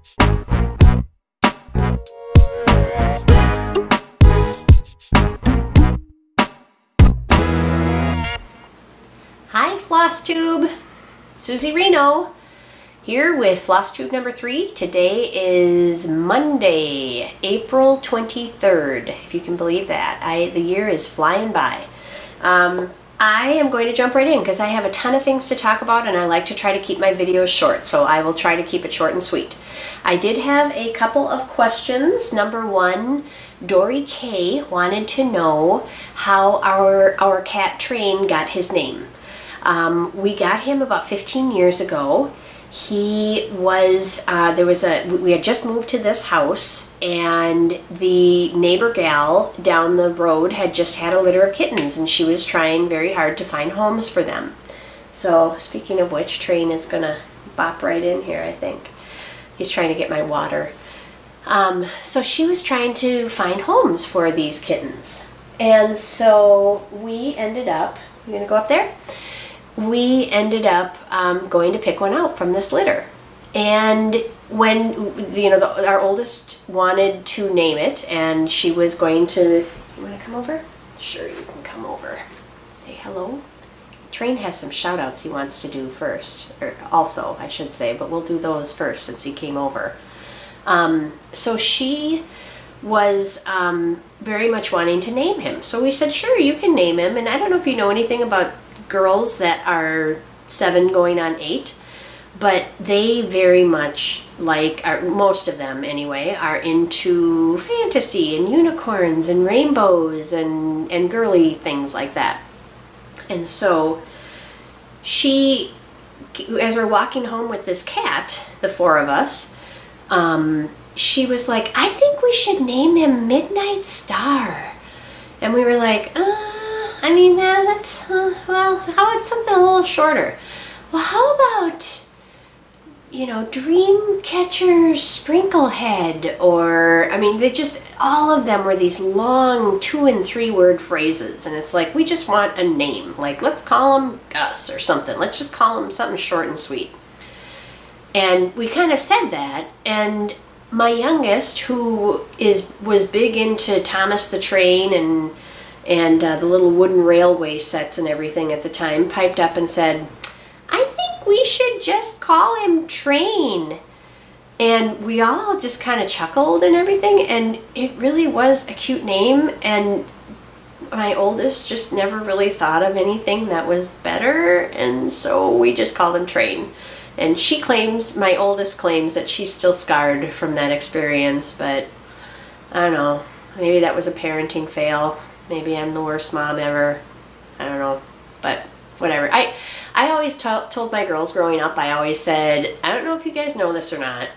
Hi FlossTube, Susie Reno here with FlossTube number 3. Today is Monday, April 23rd, if you can believe that. The year is flying by. I am going to jump right in because I have a ton of things to talk about and I like to try to keep my videos short, so I will try to keep it short and sweet. I did have a couple of questions. Number one, Dory K wanted to know how our cat Train got his name. We got him about 15 years ago. He was, we had just moved to this house and the neighbor gal down the road had just had a litter of kittens and she was trying very hard to find homes for them. So speaking of which, Train is gonna bop right in here, I think. He's trying to get my water. So she was trying to find homes for these kittens. And so we ended up, you gonna go up there? We ended up going to pick one out from this litter. And when, you know, our oldest wanted to name it and she was going to, you want to come over? Sure, you can come over. Say hello. Train has some shout outs he wants to do first, or also I should say, but we'll do those first since he came over. So she was very much wanting to name him. So we said, sure, you can name him. And I don't know if you know anything about girls that are 7 going on 8, but they very much like, most of them anyway, are into fantasy and unicorns and rainbows and girly things like that. And so she, as we're walking home with this cat, the 4 of us, she was like, I think we should name him Midnight Star. And we were like, I mean, yeah, that's, well, how about something a little shorter? Well, how about, you know, Dreamcatcher Sprinklehead, or, I mean, they just, all of them were these long 2- and 3-word phrases, and it's like, we just want a name. Like, let's call him Gus or something. Let's just call him something short and sweet. And we kind of said that, and my youngest, who was big into Thomas the Train and the little wooden railway sets and everything at the time, piped up and said, I think we should just call him Train. And we all just kind of chuckled and everything, and it really was a cute name, and my oldest just never really thought of anything that was better, and so we just called him Train. And she claims, my oldest claims, that she's still scarred from that experience, but I don't know, maybe that was a parenting fail. Maybe I'm the worst mom ever. I don't know, but whatever. I always told my girls growing up, I always said, I don't know if you guys know this or not,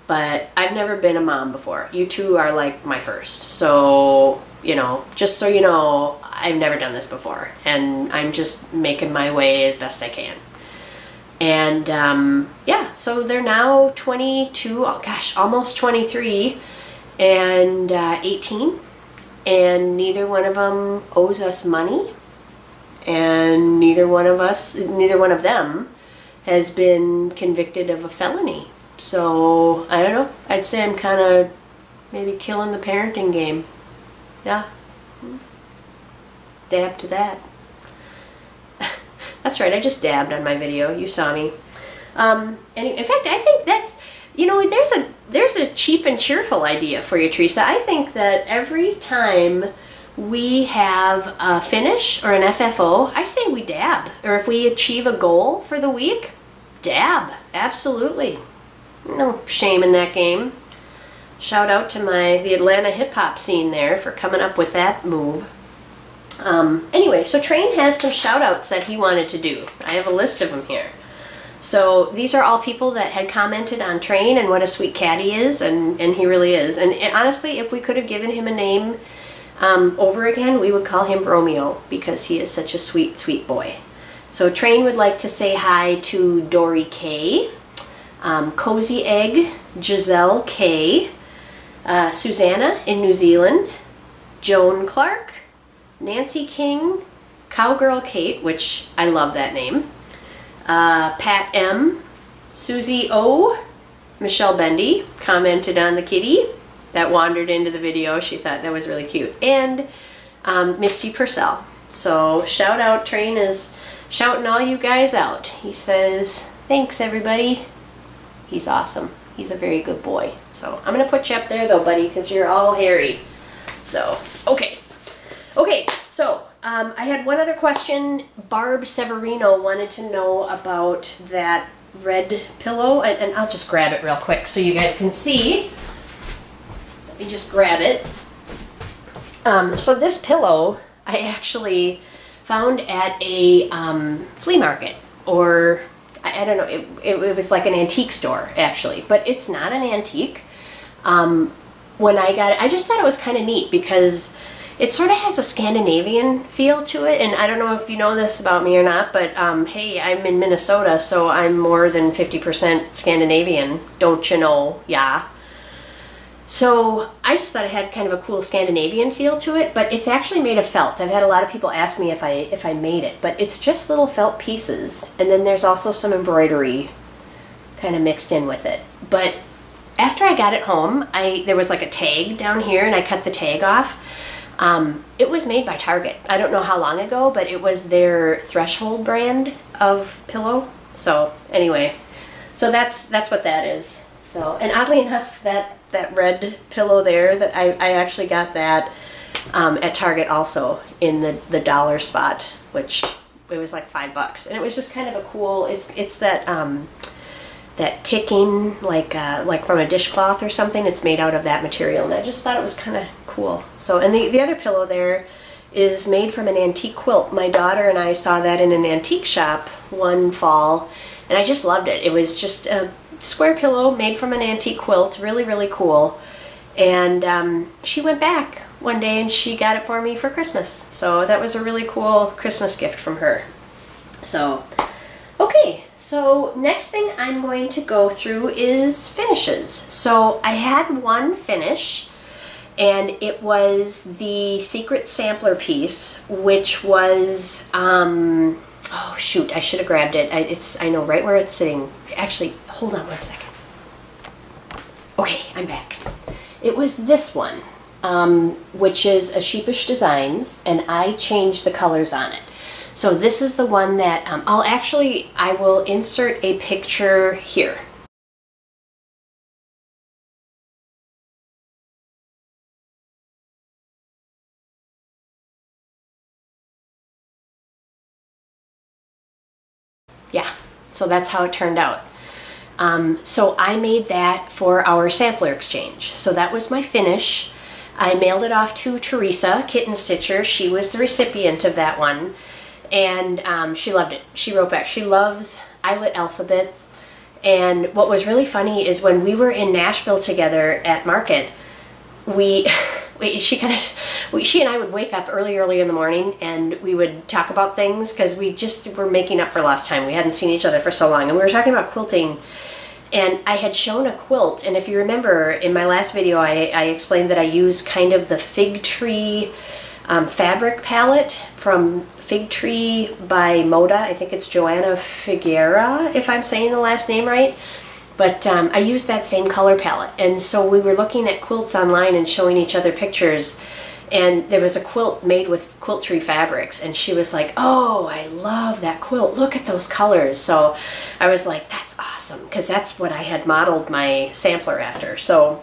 but I've never been a mom before. You two are like my first. So, you know, just so you know, I've never done this before. And I'm just making my way as best I can. And yeah, so they're now 22, oh gosh, almost 23 and 18. And neither one of them owes us money, and neither one of them has been convicted of a felony. So I don't know, I'd say I'm kind of maybe killing the parenting game. Yeah, dab to that. That's right, I just dabbed on my video, you saw me. And in fact, I think that's, you know, there's a cheap and cheerful idea for you, Theresa. I think that every time we have a finish or an FFO, I say we dab. Or if we achieve a goal for the week, dab. Absolutely. No shame in that game. Shout out to the Atlanta hip-hop scene there for coming up with that move. Anyway, so Train has some shout outs that he wanted to do. I have a list of them here. So these are all people that had commented on Train and what a sweet cat he is, and he really is. And honestly, if we could have given him a name over again, we would call him Romeo, because he is such a sweet, sweet boy. So Train would like to say hi to Dory K, Cozy Egg, Giselle K, Susanna in New Zealand, Joan Clark, Nancy King, Cowgirl Kate, which I love that name, Pat M, Susie O, Michelle Bendy commented on the kitty that wandered into the video. She thought that was really cute. And Misty Pursel. So shout out, Train is shouting all you guys out. He says, thanks everybody. He's awesome. He's a very good boy. So I'm gonna put you up there though, buddy, because you're all hairy. So, okay. Okay, so I had one other question. Barb Severino wanted to know about that red pillow, and I'll just grab it real quick so you guys can see. Let me just grab it. So this pillow I actually found at a flea market, or I don't know, it was like an antique store actually, but it's not an antique. When I got it, I just thought it was kind of neat because it sort of has a Scandinavian feel to it, and I don't know if you know this about me or not, but hey, I'm in Minnesota, so I'm more than 50% Scandinavian, don't you know, yeah. So I just thought it had kind of a cool Scandinavian feel to it, but it's actually made of felt. I've had a lot of people ask me if I made it, but it's just little felt pieces, and then there's also some embroidery kind of mixed in with it. But after I got it home, there was like a tag down here, and I cut the tag off. It was made by Target. I don't know how long ago, but it was their Threshold brand of pillow. So anyway, so that's what that is. So, and oddly enough, that red pillow there, that I actually got that at Target also in the dollar spot, which it was like $5, and it was just kind of a cool. It's that that ticking like from a dishcloth or something. It's made out of that material, and I just thought it was kind of cool. So, and the other pillow there is made from an antique quilt. My daughter and I saw that in an antique shop one fall, and I just loved it. It was just a square pillow made from an antique quilt, really, really cool. And she went back one day and she got it for me for Christmas. So that was a really cool Christmas gift from her. So, okay, so next thing I'm going to go through is finishes. So I had one finish, and it was the Secret Sampler piece, which was, oh shoot, I should have grabbed it. I know right where it's sitting. Actually, hold on one second. Okay, I'm back. It was this one, which is a Sheepish Designs, and I changed the colors on it. So this is the one that I will insert a picture here. Yeah, so that's how it turned out. So I made that for our sampler exchange. So that was my finish. I mailed it off to Theresa, Kitten Stitcher. She was the recipient of that one, and she loved it. She wrote back. She loves eyelet alphabets. And what was really funny is when we were in Nashville together at Market, she and I would wake up early in the morning, and we would talk about things because we just were making up for lost time. We hadn't seen each other for so long, and we were talking about quilting. And I had shown a quilt, and if you remember in my last video, I explained that I used kind of the Fig Tree fabric palette from Fig Tree by Moda. I think it's Joanna Figuera, if I'm saying the last name right. But I used that same color palette, and so we were looking at quilts online and showing each other pictures, and there was a quilt made with Quilt Tree fabrics, and she was like, oh, I love that quilt, look at those colors. So I was like, that's awesome, because that's what I had modeled my sampler after. So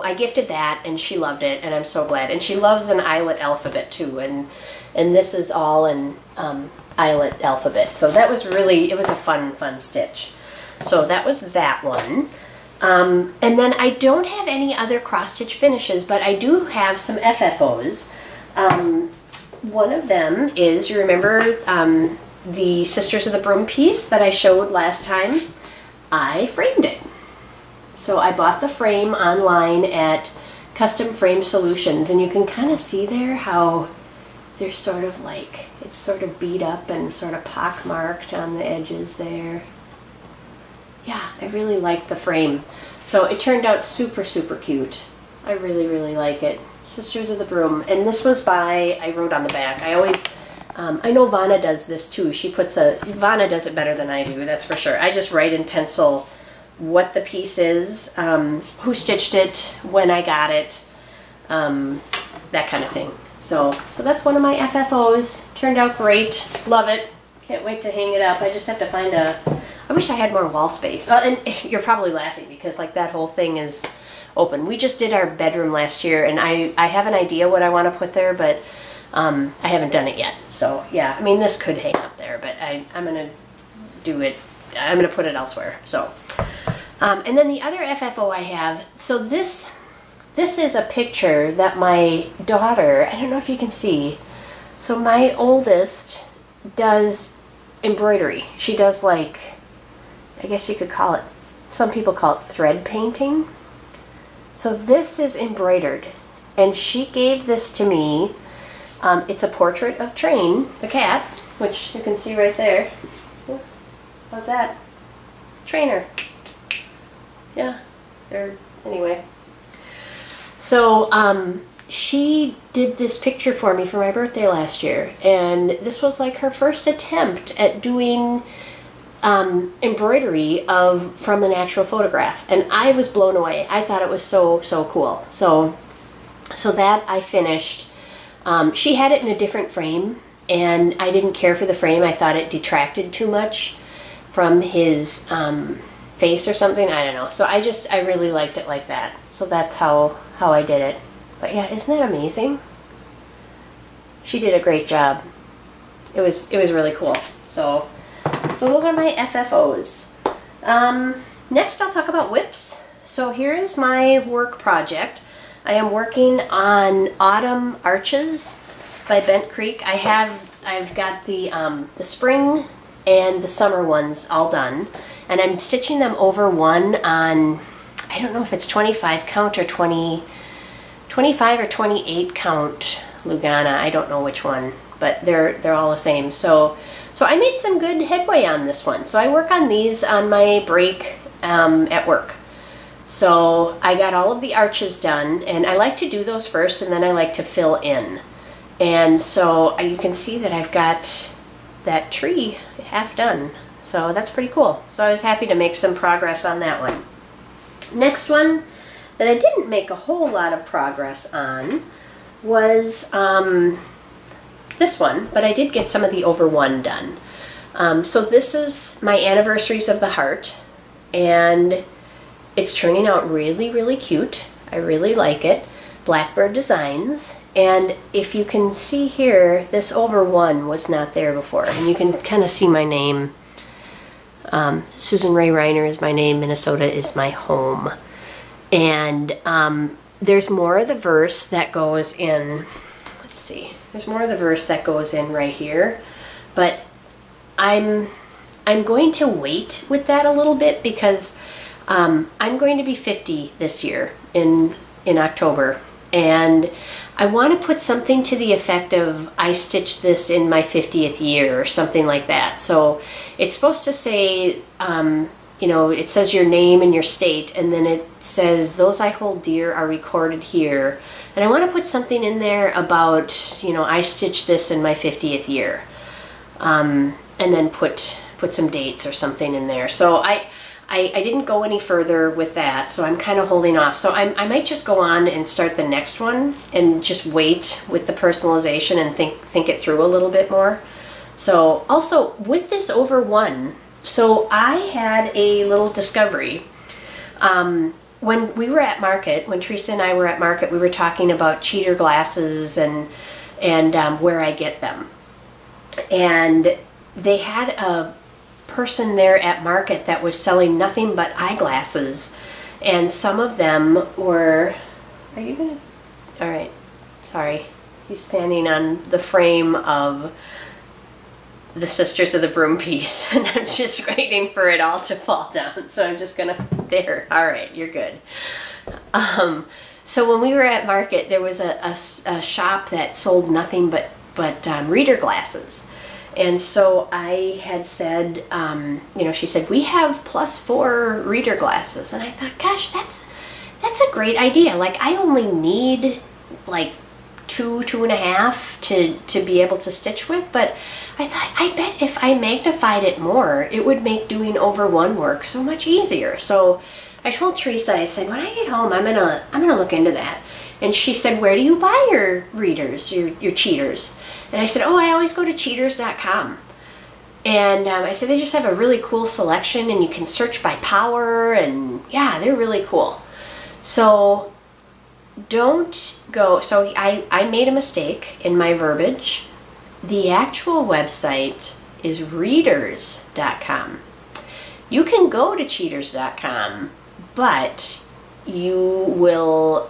I gifted that, and she loved it, and I'm so glad. And she loves an eyelet alphabet too, and this is all in eyelet alphabet. So that was really, it was a fun stitch. So that was that one. And then I don't have any other cross-stitch finishes, but I do have some FFOs. One of them is, you remember the Sisters of the Broom piece that I showed last time? I framed it. So I bought the frame online at Custom Frame Solutions, and you can kind of see there how there's sort of like, it's sort of beat up and sort of pockmarked on the edges there. Yeah, I really like the frame. So it turned out super, super cute. I really, really like it. Sisters of the Broom. And this was by, I wrote on the back, I always, I know Vanna does this too. Vanna does it better than I do, that's for sure. I just write in pencil what the piece is, who stitched it, when I got it, that kind of thing. So that's one of my FFOs. Turned out great. Love it. Can't wait to hang it up. I just have to find I wish I had more wall space. And you're probably laughing because like that whole thing is open. We just did our bedroom last year, and I have an idea what I want to put there, but I haven't done it yet. So yeah, I mean, this could hang up there, but I'm going to do it. I'm going to put it elsewhere. So, and then the other FFO I have, so this is a picture that my daughter, I don't know if you can see, so my oldest does embroidery. She does, like, I guess you could call it, some people call it thread painting. So this is embroidered, and she gave this to me. It's a portrait of Train, the cat, which you can see right there. How's that? Trainer. Yeah, anyway. So, she did this picture for me for my birthday last year, and this was like her first attempt at doing embroidery from an actual photograph, and I was blown away. I thought it was so cool. So that I finished. She had it in a different frame, and I didn't care for the frame. I thought it detracted too much from his face or something. I don't know. So I really liked it like that. So that's how I did it. But yeah, isn't that amazing? She did a great job. It was really cool. So those are my FFOs. Next I'll talk about whips. So here is my work project. I am working on Autumn Arches by Bent Creek. I've got the spring and the summer ones all done, and I'm stitching them over one on, I don't know if it's 25 count or 25 or 28 count Lugana. I don't know which one, but they're all the same. So I made some good headway on this one. So I work on these on my break at work. So I got all of the arches done, and I like to do those first, and then I like to fill in. And so you can see that I've got that tree half done. So that's pretty cool. So I was happy to make some progress on that one. Next one that I didn't make a whole lot of progress on was this one, but I did get some of the over one done. So this is my Anniversaries of the Heart, and it's turning out really cute. I really like it. Blackbird Designs, and if you can see here, this over one was not there before, and you can kind of see my name. Susan Ray Reiner is my name, Minnesota is my home. And there's more of the verse that goes in, let's see, there's more of the verse that goes in right here, but I'm going to wait with that a little bit because I'm going to be 50 this year in October, and I want to put something to the effect of I stitched this in my 50th year or something like that. So it's supposed to say, you know, it says your name and your state, and then it says those I hold dear are recorded here. And I want to put something in there about, you know, I stitched this in my 50th year, and then put some dates or something in there. So I didn't go any further with that, so I'm kind of holding off. So I might just go on and start the next one and just wait with the personalization and think it through a little bit more. So also with this over one, so I had a little discovery. When we were at market, when Theresa and I were at market, we were talking about cheater glasses and where I get them. And they had a person there at market that was selling nothing but eyeglasses, and some of them were, are you gonna, all right, sorry, he's standing on the frame of the Sisters of the Broom piece, and I'm just waiting for it all to fall down, so I'm just gonna, there, all right, you're good. So when we were at market, there was a shop that sold nothing but reader glasses. And so I had said, you know, she said, we have +4 reader glasses. And I thought, gosh, that's a great idea. Like, I only need like two and a half to be able to stitch with, but I thought, I bet if I magnified it more, it would make doing over one work so much easier. So I told Theresa, I said, when I get home, I'm gonna look into that. And she said, where do you buy your readers, your cheaters? And I said, oh, I always go to cheaters.com. And I said, they just have a really cool selection, and you can search by power, and yeah, they're really cool. So don't go, so I made a mistake in my verbiage. The actual website is readers.com. You can go to cheaters.com, but you will,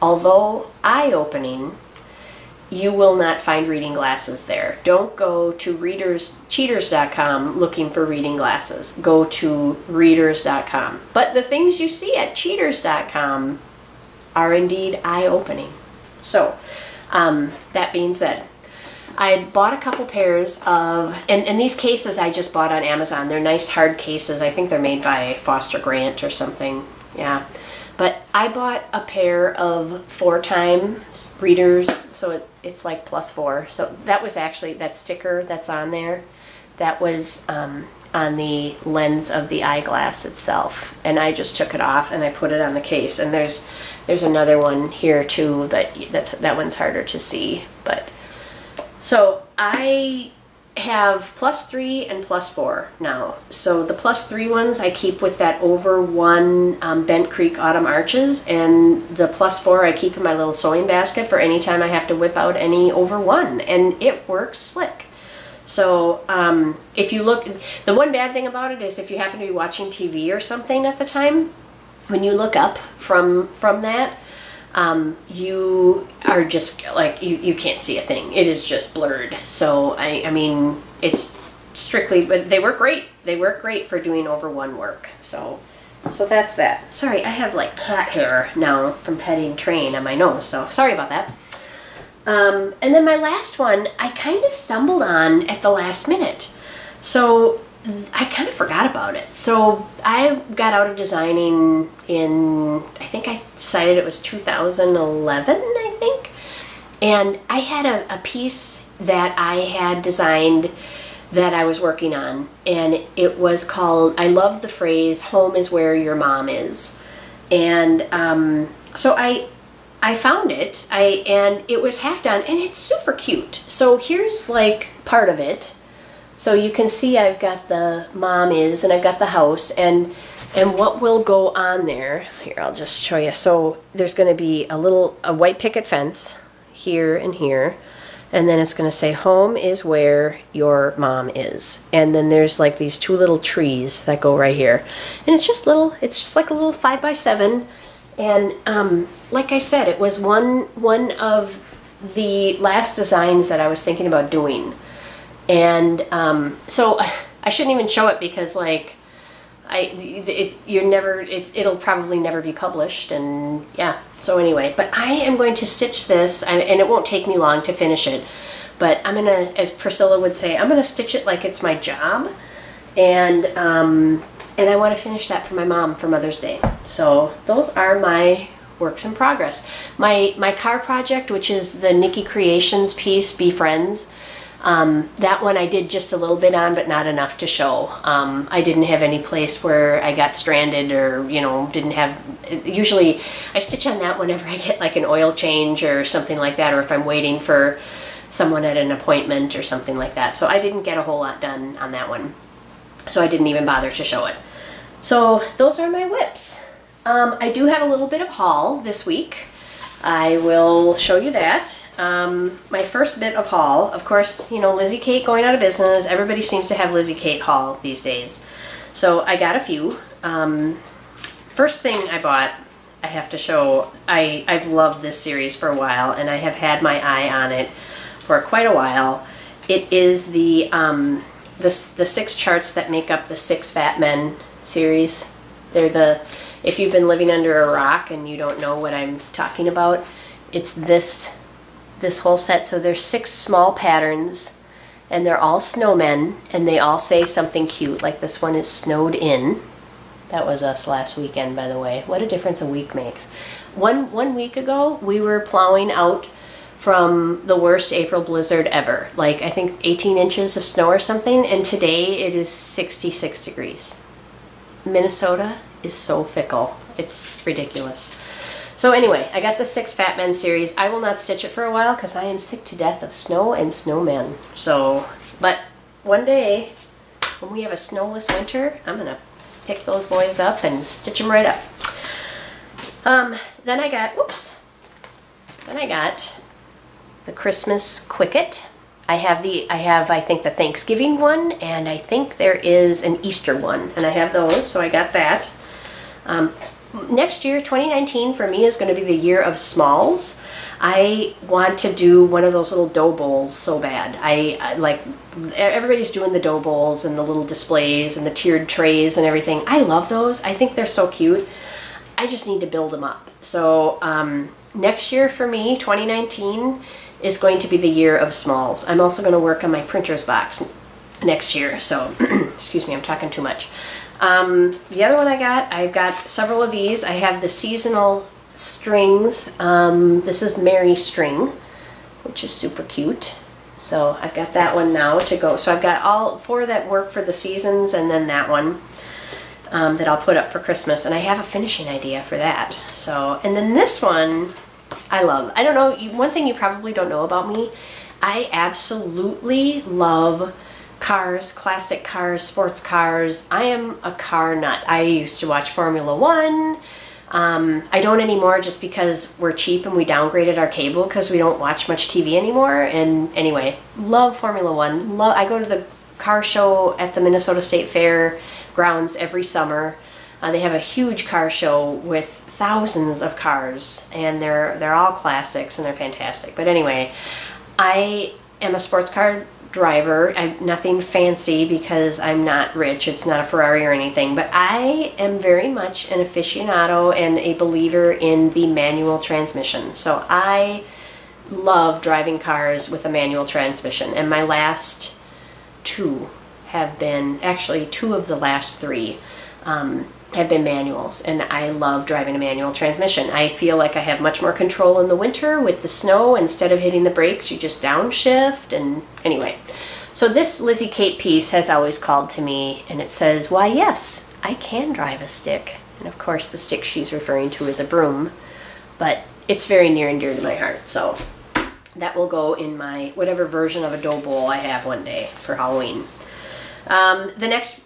although eye-opening, you will not find reading glasses there. Don't go to cheaters.com looking for reading glasses. Go to readers.com. But the things you see at cheaters.com are indeed eye-opening. So, that being said, I bought a couple pairs of, and these cases I just bought on Amazon. They're nice hard cases. I think they're made by Foster Grant or something. Yeah. But I bought a pair of 4x readers, so it's like +4. So that was actually, that sticker that's on there, that was on the lens of the eyeglass itself. And I just took it off and I put it on the case. And there's another one here too, but that one's harder to see. But so I have +3 and +4 now. So the +3 ones I keep with that over one Bent Creek Autumn Arches, and the +4 I keep in my little sewing basket for any time I have to whip out any over one, and it works slick. So if you look, the one bad thing about it is if you happen to be watching TV or something at the time, when you look up from that, you are just like, you can't see a thing. It is just blurred. So I mean, it's strictly, but they work great. They work great for doing over one work. So that's that. Sorry, I have like cat hair now from petting Train on my nose, so sorry about that. And then my last one, I kind of stumbled on at the last minute. So I kind of forgot about it. So I got out of designing in, I think I decided it was 2011, I think. And I had a piece that I had designed that I was working on. And it was called, I love the phrase, home is where your mom is. And so I found it, and it was half done, and it's super cute. So here's like part of it. So you can see I've got the mom is, and I've got the house, and what will go on there, here I'll just show you. So there's going to be a white picket fence here and here, and then it's going to say home is where your mom is. And then there's like these two little trees that go right here. And it's just like a little 5x7. And like I said, it was one of the last designs that I was thinking about doing. And so I shouldn't even show it because like it'll probably never be published, and yeah. So anyway, but I am going to stitch this, and it won't take me long to finish it. But I'm gonna, as Priscilla would say, I'm gonna stitch it like it's my job, and I want to finish that for my mom for Mother's Day. So those are my works in progress. My car project, which is the Nikki Creations piece, Be Friends. That one I did just a little bit on, but not enough to show. I didn't have any place where I got stranded, or, you know, didn't have, usually I stitch on that whenever I get like an oil change or something like that, or if I'm waiting for someone at an appointment or something like that. So I didn't get a whole lot done on that one. So I didn't even bother to show it. So those are my whips. I do have a little bit of haul this week. I will show you that. My first bit of haul, of course, you know, Lizzie Kate going out of business. Everybody seems to have Lizzie Kate haul these days. So I got a few. First thing I bought, I have to show, I've loved this series for a while, and I have had my eye on it for quite a while. It is the 6 charts that make up the 6 Fat Men series. They're if you've been living under a rock and you don't know what I'm talking about, it's this whole set. So there's 6 small patterns, and they're all snowmen, and they all say something cute. Like this one is snowed in. That was us last weekend, by the way. What a difference a week makes. One week ago, we were plowing out from the worst April blizzard ever. Like, I think 18 inches of snow or something, and today it is 66 degrees. Minnesota is so fickle. It's ridiculous. So anyway, I got the 6 Fat Men series. I will not stitch it for a while because I am sick to death of snow and snowmen. So, but one day, when we have a snowless winter, I'm gonna pick those boys up and stitch them right up. Then I got, then I got the Christmas Quicket. I have, I think, the Thanksgiving one, and I think there is an Easter one, and I have those, so I got that. Next year, 2019, for me is going to be the year of smalls. I want to do one of those little dough bowls so bad. I like, everybody's doing the dough bowls and the little displays and the tiered trays and everything. I love those. I think they're so cute. I just need to build them up. So next year for me, 2019, is going to be the year of smalls. I'm also going to work on my printer's box next year. So, excuse me, I'm talking too much. The other one I've got several of these. I have the seasonal strings. This is Mary String, which is super cute. So I've got that one now to go. So I've got all 4 that work for the seasons, and then that one that I'll put up for Christmas. And I have a finishing idea for that. So, and then this one I love. I don't know, one thing you probably don't know about me, I absolutely love cars, classic cars, sports cars. I am a car nut. I used to watch Formula One. I don't anymore just because we're cheap and we downgraded our cable because we don't watch much TV anymore. And anyway, love Formula One. I go to the car show at the Minnesota State Fair grounds every summer. They have a huge car show with thousands of cars, and they're all classics and they're fantastic. But anyway, I am a sports car driver. I'm nothing fancy because I'm not rich. It's not a Ferrari or anything, but I am very much an aficionado and a believer in the manual transmission. So I love driving cars with a manual transmission, and my last 2 have been, actually 2 of the last 3 have been manuals, and I love driving a manual transmission. I feel like I have much more control in the winter with the snow. Instead of hitting the brakes, you just downshift. And anyway, so this Lizzie Kate piece has always called to me, and it says, why yes, I can drive a stick. And of course the stick she's referring to is a broom, but it's very near and dear to my heart. So that will go in my whatever version of a dough bowl I have one day for Halloween. The next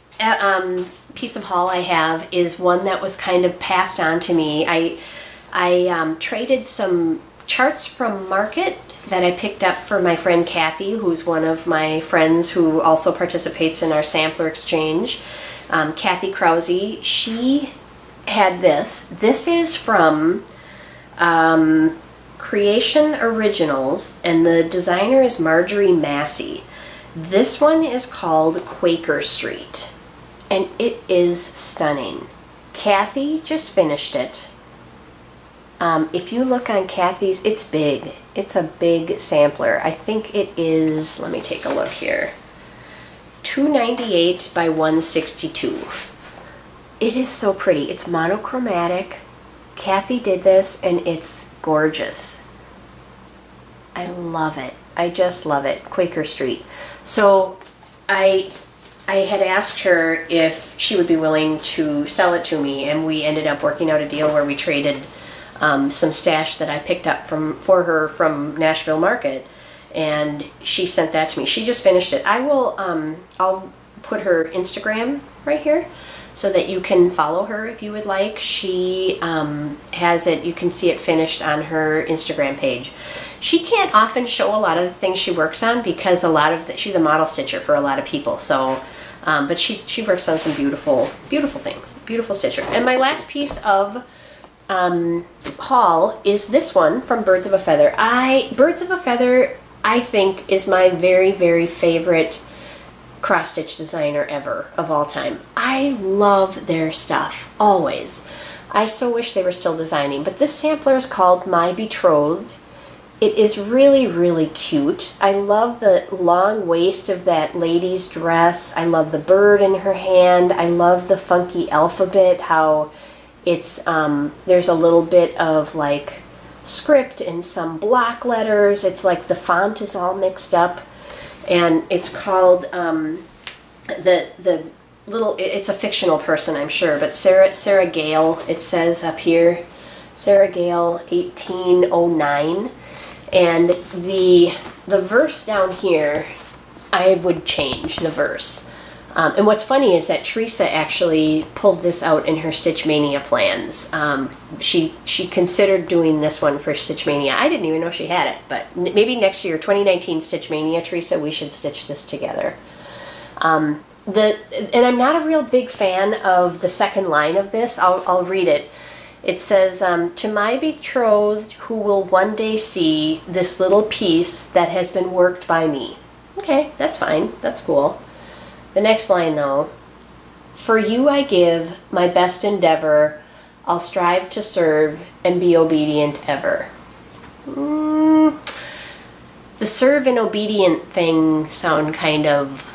piece of haul I have is one that was kind of passed on to me. I traded some charts from Market that I picked up for my friend Kathy, who's one of my friends who also participates in our sampler exchange. Kathy Krause, she had this. This is from Creation Originals, and the designer is Marjorie Massey. This one is called Quaker Street, and it is stunning. Kathy just finished it. If you look on Kathy's, it's big. It's a big sampler. I think it is, let me take a look here, 298 by 162. It is so pretty. It's monochromatic. Kathy did this, and it's gorgeous. I love it. I just love it. Quaker Street. So I had asked her if she would be willing to sell it to me, and we ended up working out a deal where we traded some stash that I picked up for her from Nashville Market, and she sent that to me. She just finished it. I will I'll put her Instagram right here so that you can follow her if you would like. She has it, you can see it finished on her Instagram page. She can't often show a lot of the things she works on because she's a model stitcher for a lot of people. So, but she works on some beautiful, beautiful things, beautiful stitcher. And my last piece of haul is this one from Birds of a Feather. Birds of a Feather, I think, is my very, very favorite cross-stitch designer ever of all time. I love their stuff, always. I so wish they were still designing, but this sampler is called My Betrothed. It is really, really cute. I love the long waist of that lady's dress. I love the bird in her hand. I love the funky alphabet, how it's, there's a little bit of like script and some block letters. It's like the font is all mixed up, and it's called the little. It's a fictional person, I'm sure, but Sarah Gale. It says up here, Sarah Gale, 1809, and the verse down here, I would change the verse. And what's funny is that Theresa actually pulled this out in her Stitch Mania plans. She considered doing this one for Stitch Mania. I didn't even know she had it, but maybe next year, 2019 Stitch Mania, Theresa, we should stitch this together. And I'm not a real big fan of the second line of this. I'll read it. It says, to my betrothed who will one day see this little piece that has been worked by me. Okay, that's fine. That's cool. The next line, though, for you I give my best endeavor. I'll strive to serve and be obedient ever. The serve and obedient thing sound kind of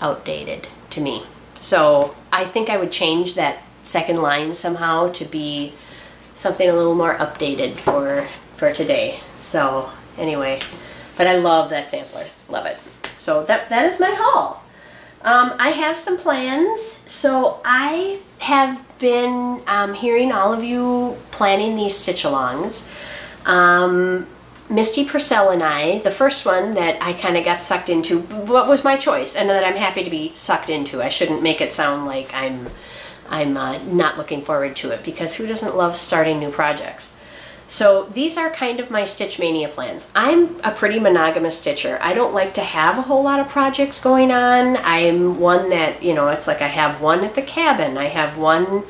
outdated to me. So I think I would change that second line somehow to be something a little more updated for today. So anyway, but I love that sampler. Love it. So that is my haul. I have some plans. So I have been hearing all of you planning these stitch-alongs. Misty Pursel and I, the first one that I kind of got sucked into, what was my choice, and that I'm happy to be sucked into. I shouldn't make it sound like I'm not looking forward to it, because who doesn't love starting new projects? So these are kind of my Stitch Mania plans. I'm a pretty monogamous stitcher. I don't like to have a whole lot of projects going on. I'm one that, you know, it's like I have one at the cabin. I have one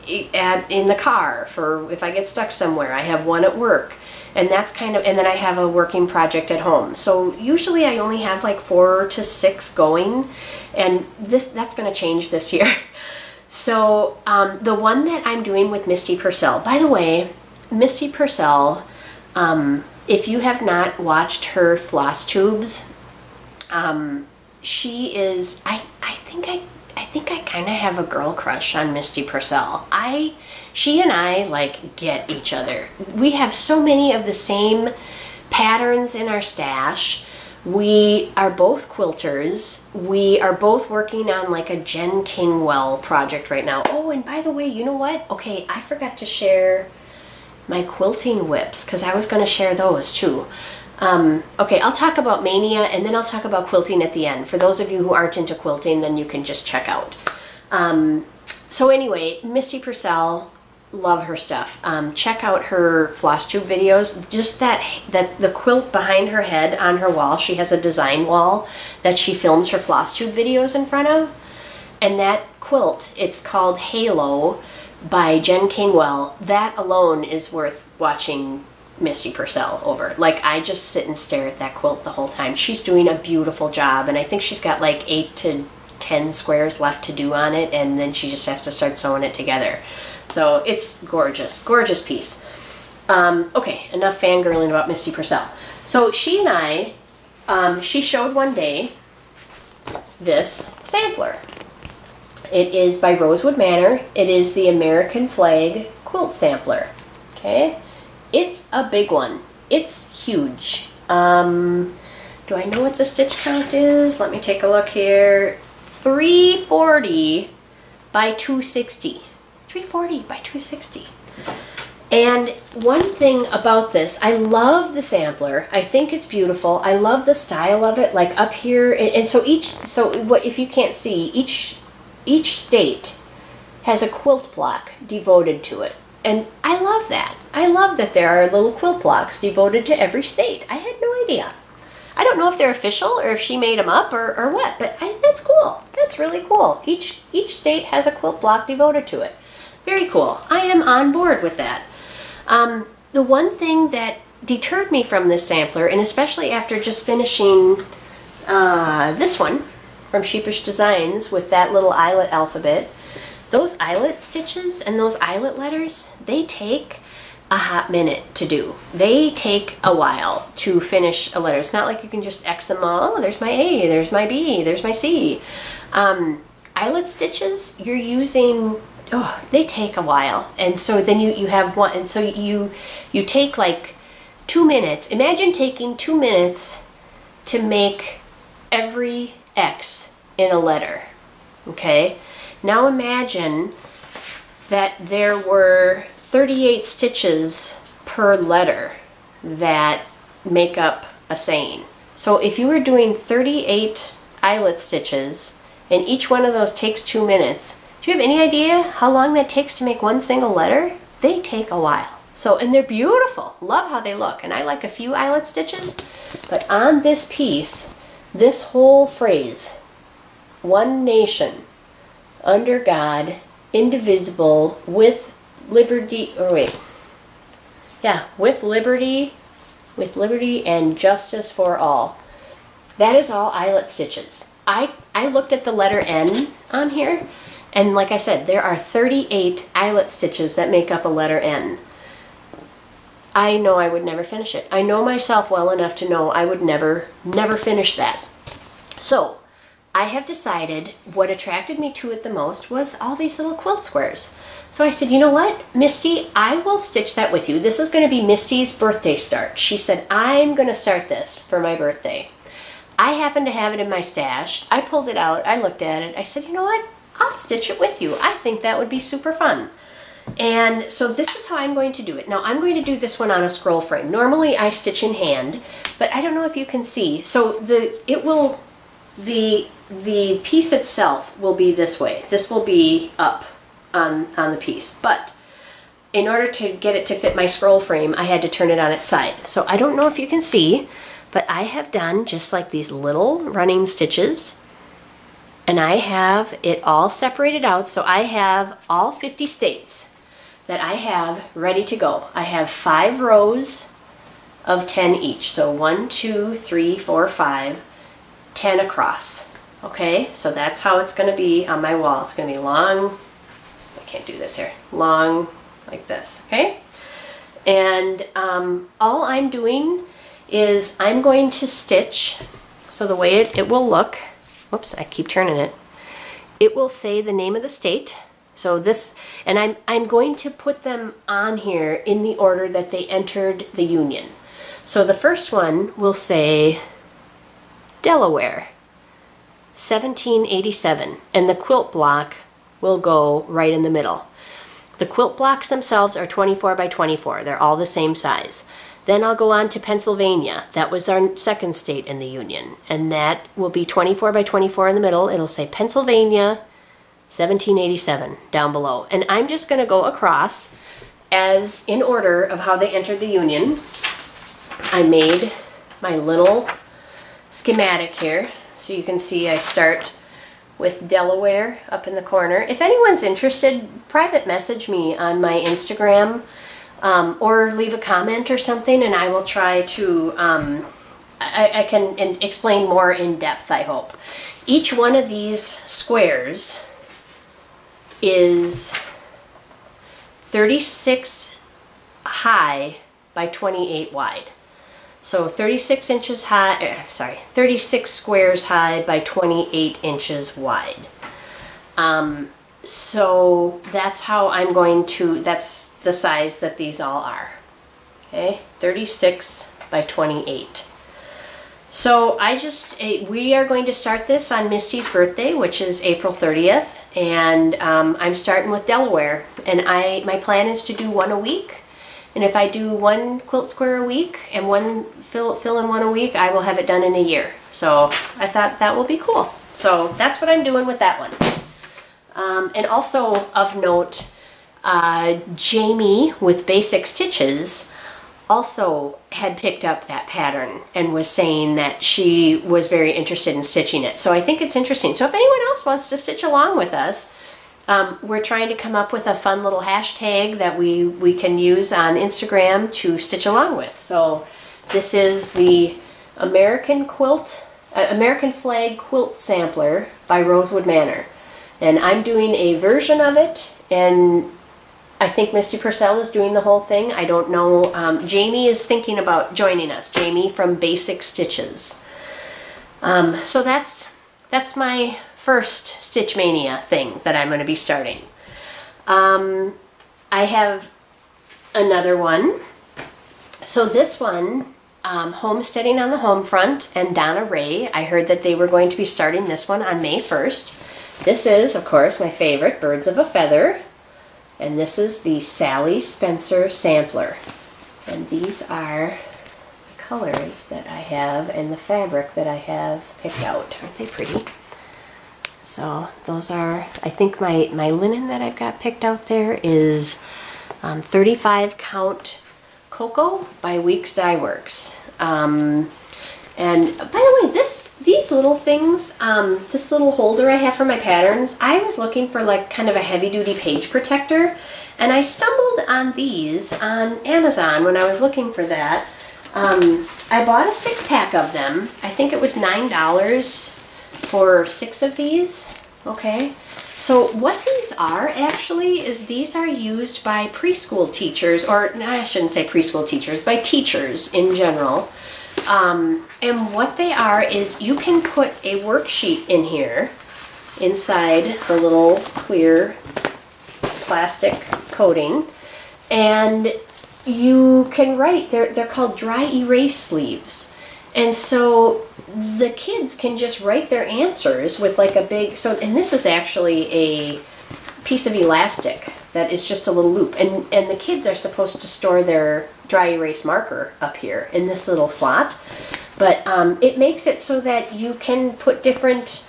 in the car for if I get stuck somewhere. I have one at work. And that's kind of, and then I have a working project at home. So usually I only have like 4 to 6 going, and that's going to change this year. So the one that I'm doing with Misty Pursel, by the way, Misty Pursel, if you have not watched her FlossTubes, she is, I think I kind of have a girl crush on Misty Pursel. She and I like get each other. We have so many of the same patterns in our stash. We are both quilters. We are both working on like a Jen Kingwell project right now. Oh, and by the way, you know what? Okay, I forgot to share my quilting whips, because I was going to share those too. Okay, I'll talk about Mania, and then I'll talk about quilting at the end. For those of you who aren't into quilting, then you can just check out. So anyway, Misty Pursel, love her stuff. Check out her FlossTube videos. Just the quilt behind her head on her wall, she has a design wall that she films her FlossTube videos in front of. And that quilt, it's called Halo by Jen Kingwell. That alone is worth watching Misty Pursel over. Like, I just sit and stare at that quilt the whole time. She's doing a beautiful job, and I think she's got like 8 to 10 squares left to do on it, and then she just has to start sewing it together. So it's gorgeous, gorgeous piece. Okay, enough fangirling about Misty Pursel. So she and I, she showed one day this sampler. It is by Rosewood Manor. It is the American Flag Quilt Sampler. Okay, it's a big one. It's huge. Do I know what the stitch count is? Let me take a look here. 340 by 260. 340 by 260. And one thing about this, I love the sampler. I think it's beautiful. I love the style of it. Like up here, and so what if you can't see, each state has a quilt block devoted to it. And I love that. I love that there are little quilt blocks devoted to every state. I had no idea. I don't know if they're official or if she made them up or what, but that's cool. That's really cool. Each state has a quilt block devoted to it. Very cool. I am on board with that. The one thing that deterred me from this sampler, and especially after just finishing this one from Sheepish Designs with that little eyelet alphabet, those eyelet stitches and those eyelet letters, they take a hot minute to do. They take a while to finish a letter. It's not like you can just X them all. Oh, there's my A, there's my B, there's my C. Eyelet stitches, you're using oh, they take a while. And so then you have one, and so you take like 2 minutes. Imagine taking 2 minutes to make every X in a letter, okay? Now imagine that there were 38 stitches per letter that make up a saying. So if you were doing 38 eyelet stitches and each one of those takes 2 minutes, do you have any idea how long that takes to make one single letter? They take a while. So, and they're beautiful. Love how they look. And I like a few eyelet stitches, but on this piece, this whole phrase, one nation, under God, indivisible, with liberty, or wait, yeah, with liberty and justice for all. That is all eyelet stitches. I looked at the letter N on here, and like I said, there are 38 eyelet stitches that make up a letter N. I know I would never finish it. I know myself well enough to know I would never finish that. So I have decided what attracted me to it the most was all these little quilt squares. So I said, you know what, Misty, I will stitch that with you. This is going to be Misty's birthday start. She said, I'm going to start this for my birthday. I happen to have it in my stash. I pulled it out. I looked at it. I said, you know what, I'll stitch it with you. I think that would be super fun. And so this is how I'm going to do it. Now I'm going to do this one on a scroll frame. Normally I stitch in hand, but I don't know if you can see. So the piece itself will be this way. This will be up on the piece. But in order to get it to fit my scroll frame, I had to turn it on its side. So I don't know if you can see, but I have done just like these little running stitches. And I have it all separated out. So I have all 50 states that I have ready to go. I have 5 rows of 10 each. So 1, 2, 3, 4, 5, 10 across. Okay, so that's how it's going to be on my wall. It's going to be long, I can't do this here, long like this, okay? And all I'm doing is I'm going to stitch, so the way it will look, whoops, I keep turning it, it will say the name of the state. So this, and I'm going to put them on here in the order that they entered the Union. So the first one will say Delaware, 1787, and the quilt block will go right in the middle. The quilt blocks themselves are 24 by 24. They're all the same size. Then I'll go on to Pennsylvania. That was our second state in the Union, and that will be 24 by 24 in the middle. It'll say Pennsylvania, 1787 down below. And I'm just going to go across as in order of how they entered the Union. I made my little schematic here. So you can see I start with Delaware up in the corner. If anyone's interested, private message me on my Instagram or leave a comment or something, and I will try to, I can explain more in depth, I hope. Each one of these squares is 36 high by 28 wide. So 36 inches high, 36 squares high by 28 inches wide. So that's how I'm going to, that's the size that these all are. Okay, 36 by 28. So we are going to start this on Misty's birthday, which is April 30th, and I'm starting with Delaware, and my plan is to do one a week. And if I do one quilt square a week and one fill in one a week, I will have it done in a year. So I thought that will be cool. So that's what I'm doing with that one. And also of note, Jamie with Basic Stitches also had picked up that pattern and was saying that she was very interested in stitching it. So I think it's interesting. So if anyone else wants to stitch along with us, we're trying to come up with a fun little hashtag that we can use on Instagram to stitch along with. So this is the American Flag Quilt Sampler by Rosewood Manor. And I'm doing a version of it, and I think Misty Pursel is doing the whole thing. I don't know. Jamie is thinking about joining us. Jamie from Basic Stitches. So that's my first Stitch Mania thing that I'm going to be starting. I have another one. So this one, Homesteading on the Homefront and Donna Rae, I heard that they were going to be starting this one on May 1st. This is, of course, my favorite, Birds of a Feather. And this is the Sally Spencer Sampler. And these are the colors that I have and the fabric that I have picked out. Aren't they pretty? So those are, I think my linen that I've got picked out there is 35 count Cocoa by Weeks Dye Works. And by the way, these little things, this little holder I have for my patterns, I was looking for like kind of a heavy duty page protector, and I stumbled on these on Amazon when I was looking for that. I bought a 6-pack of them. I think it was $9 for 6 of these. Okay. So what these are actually is these are used by preschool teachers, or I shouldn't say preschool teachers, by teachers in general. And what they are is you can put a worksheet in here inside the little clear plastic coating, and you can write, they're called dry erase sleeves. And so the kids can just write their answers with like a big, and this is actually a piece of elastic that is just a little loop. And the kids are supposed to store their dry erase marker up here in this little slot. But it makes it so that you can put different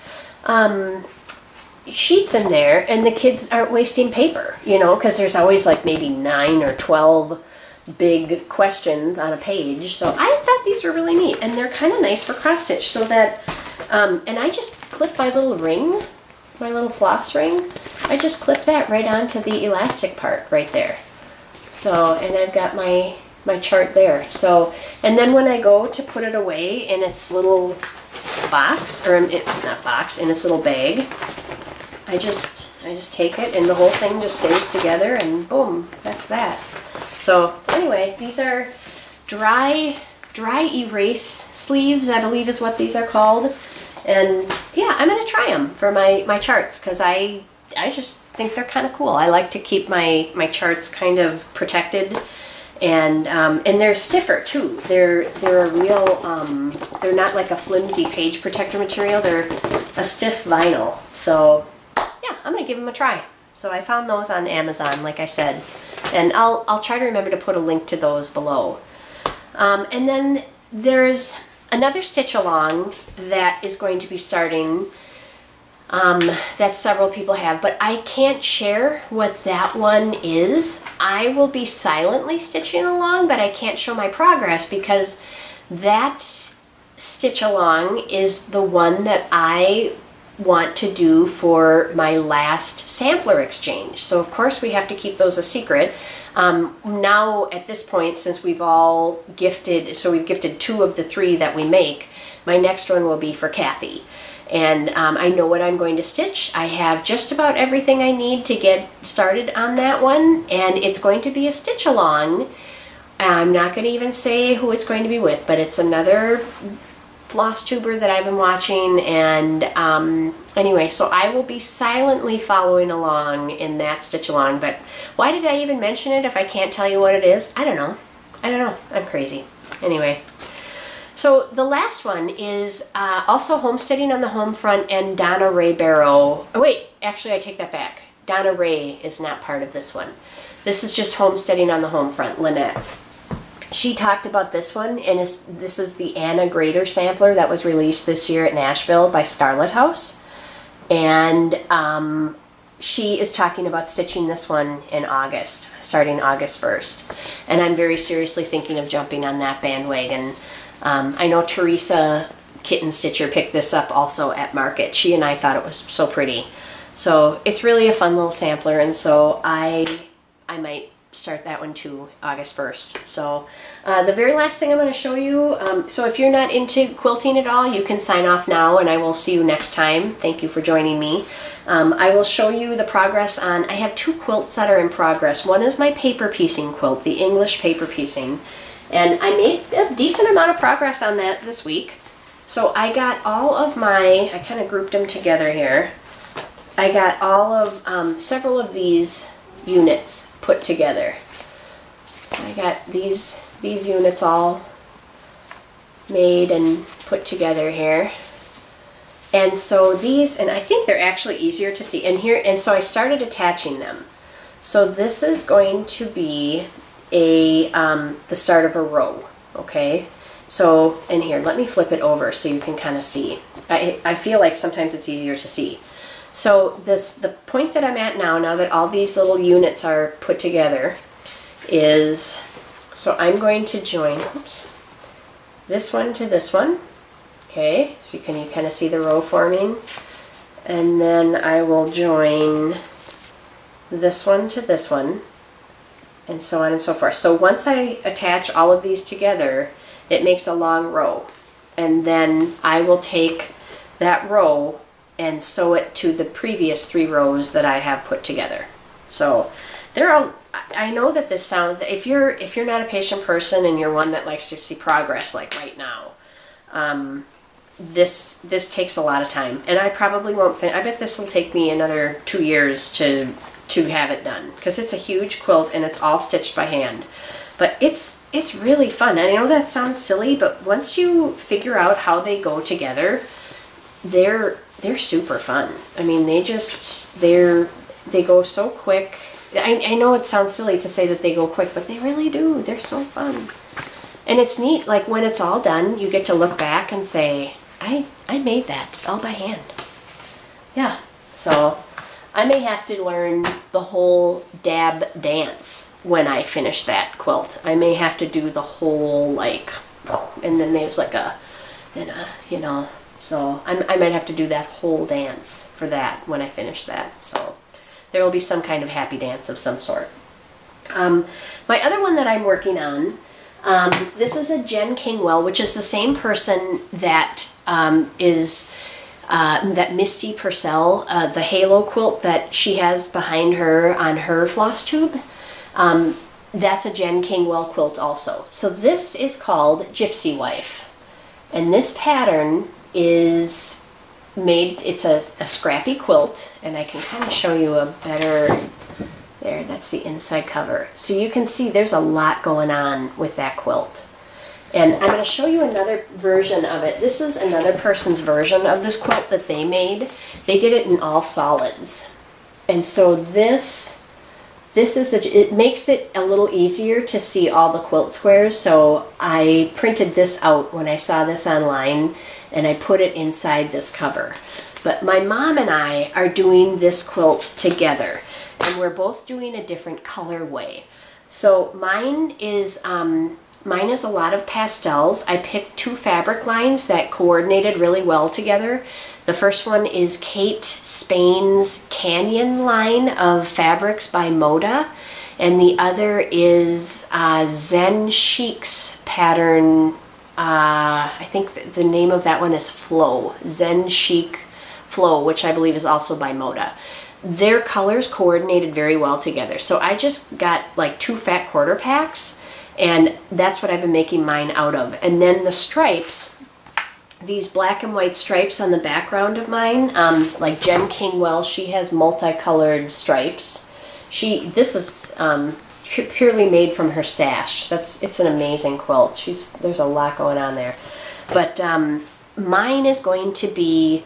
sheets in there and the kids aren't wasting paper, you know, because there's always like maybe 9 or 12 big questions on a page. So I thought these were really neat, and they're kind of nice for cross stitch, so that and I just clip my little ring, my little floss ring, I just clip that right onto the elastic part right there. So, and I've got my chart there. So, and then when I go to put it away in its little box, or not box, in its little bag, I just take it and the whole thing just stays together, and boom, that's that. So anyway, these are dry erase sleeves, I believe is what these are called. And yeah, I'm gonna try them for my charts, because I just think they're kind of cool. I like to keep my charts kind of protected, and they're stiffer too. They're a real they're not like a flimsy page protector material. They're a stiff vinyl. So yeah, I'm gonna give them a try. So I found those on Amazon, like I said, and I'll try to remember to put a link to those below. And then there's another stitch along that is going to be starting that several people have, but I can't share what that one is. I will be silently stitching along, but I can't show my progress because that stitch along is the one that I want to do for my last sampler exchange. So of course we have to keep those a secret. Now at this point, since we've all gifted, so we've gifted 2 of the 3 that we make, my next one will be for Kathy. And I know what I'm going to stitch. I have just about everything I need to get started on that one, and it's going to be a stitch along. I'm not going to even say who it's going to be with, but it's another floss tuber that I've been watching, and anyway, so I will be silently following along in that stitch along. But why did I even mention it if I can't tell you what it is? I don't know. I'm crazy. Anyway, so the last one is also Homesteading on the Homefront and Donna Rae Barrow. Oh wait, actually I take that back. Donna Rae is not part of this one. This is just Homesteading on the Homefront, Lanette. She talked about this one, and this is the Anna Grader sampler that was released this year at Nashville by Scarlet House. And she is talking about stitching this one in August, starting August 1st. And I'm very seriously thinking of jumping on that bandwagon. I know Theresa Kitten Stitcher picked this up also at Market. She and I thought it was so pretty. So it's really a fun little sampler, and so I might start that one too, August 1st. So the very last thing I'm going to show you, so if you're not into quilting at all, you can sign off now, and I will see you next time. Thank you for joining me. I will show you the progress on, I have 2 quilts that are in progress. One is my paper piecing quilt, the English paper piecing, and I made a decent amount of progress on that this week. So I got all of my, I kind of grouped them together here. I got all of, several of these units put together. So I got these units all made and put together here. And so these, and I think they're actually easier to see. And so I started attaching them. So this is going to be the start of a row, okay? So, and here, let me flip it over so you can kind of see. I feel like sometimes it's easier to see. So the point that I'm at now that all these little units are put together, is, so I'm going to join, oops, this one to this one. Okay, so you kind of see the row forming. And then I will join this one to this one, and so on and so forth. So once I attach all of these together, it makes a long row. And then I will take that row and sew it to the previous 3 rows that I have put together. So there are, I know that this sounds, if you're not a patient person and you're one that likes to see progress like right now, this takes a lot of time, and I probably won't finish. I bet this will take me another 2 years to have it done, because it's a huge quilt and it's all stitched by hand. But it's really fun. And I know that sounds silly, but once you figure out how they go together, they're super fun. I mean, they go so quick. I know it sounds silly to say that they go quick, but they really do. They're so fun. And it's neat, like when it's all done, you get to look back and say, I made that all by hand. Yeah, so I may have to learn the whole dab dance when I finish that quilt. I may have to do the whole, like, and then there's like you know, so I might have to do that whole dance for that when I finish that. So there will be some kind of happy dance of some sort. My other one that I'm working on, this is a Jen Kingwell, which is the same person that that Misty Pursel, the halo quilt that she has behind her on her FlossTube. That's a Jen Kingwell quilt also. So this is called Gypsy Wife. And this pattern is made, it's a scrappy quilt, and I can kind of show you a better, there, that's the inside cover. So you can see there's a lot going on with that quilt. And I'm going to show you another version of it. This is another person's version of this quilt that they made. They did it in all solids. And so this is, it makes it a little easier to see all the quilt squares. So I printed this out when I saw this online, and I put it inside this cover. But my mom and I are doing this quilt together, and we're both doing a different colorway. So mine is a lot of pastels. I picked 2 fabric lines that coordinated really well together. The first one is Kate Spain's Canyon line of fabrics by Moda, and the other is Zen Chic's pattern. I think the name of that one is Flow, Zen Chic Flow, which I believe is also by Moda. Their colors coordinated very well together. So I just got like 2 fat quarter packs, and that's what I've been making mine out of. And then the stripes, these black and white stripes on the background of mine, like Jen Kingwell, she has multicolored stripes. This is purely made from her stash. It's an amazing quilt. There's a lot going on there. But mine is going to be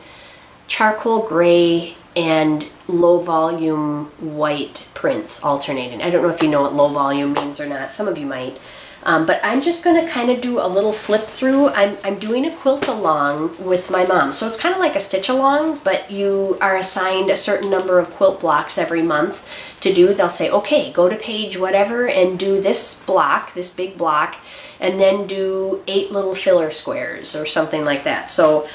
charcoal gray and low volume white prints alternating. I don't know if you know what low volume means or not. Some of you might. But I'm just going to kind of do a little flip through. I'm doing a quilt-along with my mom. So it's kind of like a stitch-along, but you are assigned a certain number of quilt blocks every month to do. They'll say, okay, go to page whatever and do this block, this big block, and then do 8 little filler squares or something like that. So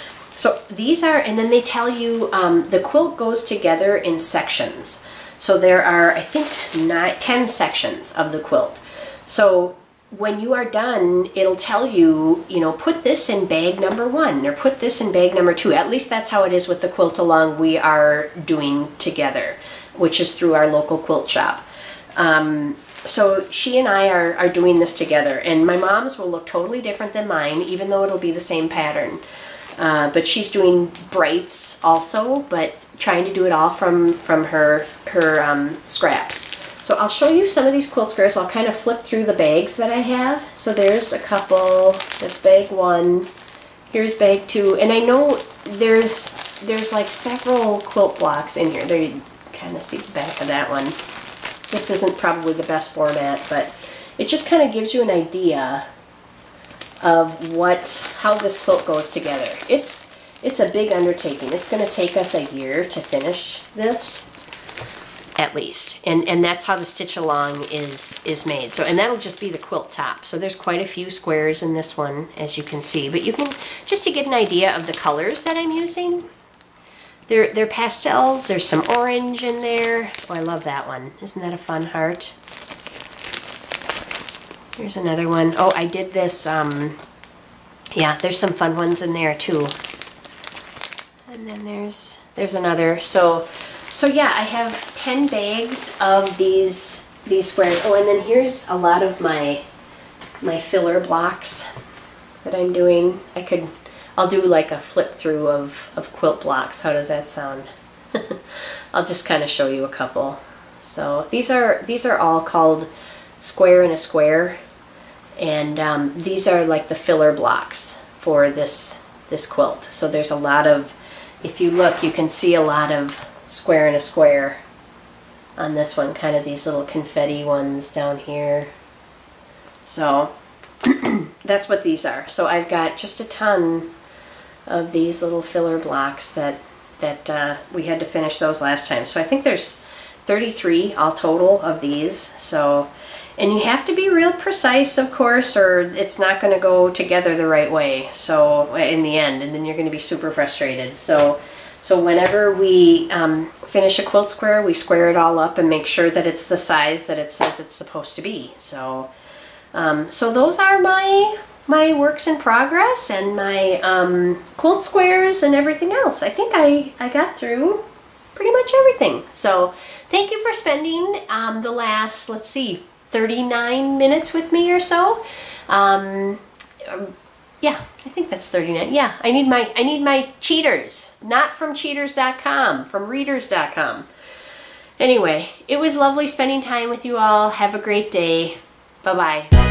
these are, and then they tell you the quilt goes together in sections. So there are, I think, 10 sections of the quilt. So when you are done, it'll tell you, you know, put this in bag number 1 or put this in bag number 2. At least that's how it is with the quilt-along we are doing together, which is through our local quilt shop. So she and I are doing this together, and my mom's will look totally different than mine, even though it'll be the same pattern. But she's doing brights also, but trying to do it all from her scraps. So I'll show you some of these quilt squares. I'll kind of flip through the bags that I have. So there's a couple. That's bag 1. Here's bag 2. And I know there's like several quilt blocks in here. There you kind of see the back of that one. This isn't probably the best format, but it just kind of gives you an idea of how this quilt goes together. It's a big undertaking. It's going to take us a year to finish this, at least. And that's how the stitch along is made. So, and that'll just be the quilt top. So there's quite a few squares in this one, as you can see. But you can, just to get an idea of the colors that I'm using, they're pastels. There's some orange in there. Oh, I love that one. Isn't that a fun heart? Here's another one. Oh, I did this, yeah, there's some fun ones in there too. And then there's another. So yeah, I have 10 bags of these squares. Oh, and then here's a lot of my filler blocks that I'm doing. I'll do like a flip through of quilt blocks. How does that sound? I'll just kind of show you a couple. So these are all called square in a square, and these are like the filler blocks for this quilt. So there's a lot of, if you look, you can see a lot of square in a square on this one, kind of these little confetti ones down here. So that's what these are. So I've got just a ton of these little filler blocks that we had to finish those last time. So I think there's 33 all total of these. So, and you have to be real precise, of course, or it's not going to go together the right way. So in the end, and then you're going to be super frustrated. So whenever we finish a quilt square, we square it all up and make sure that it's the size that it says it's supposed to be. So, so those are my works in progress and my quilt squares and everything else. I think I got through pretty much everything. So thank you for spending the last, let's see, 39 minutes with me or so. Yeah, I think that's 39. Yeah, I need my cheaters, not from cheaters.com, from readers.com. Anyway, it was lovely spending time with you all. Have a great day. Bye-bye.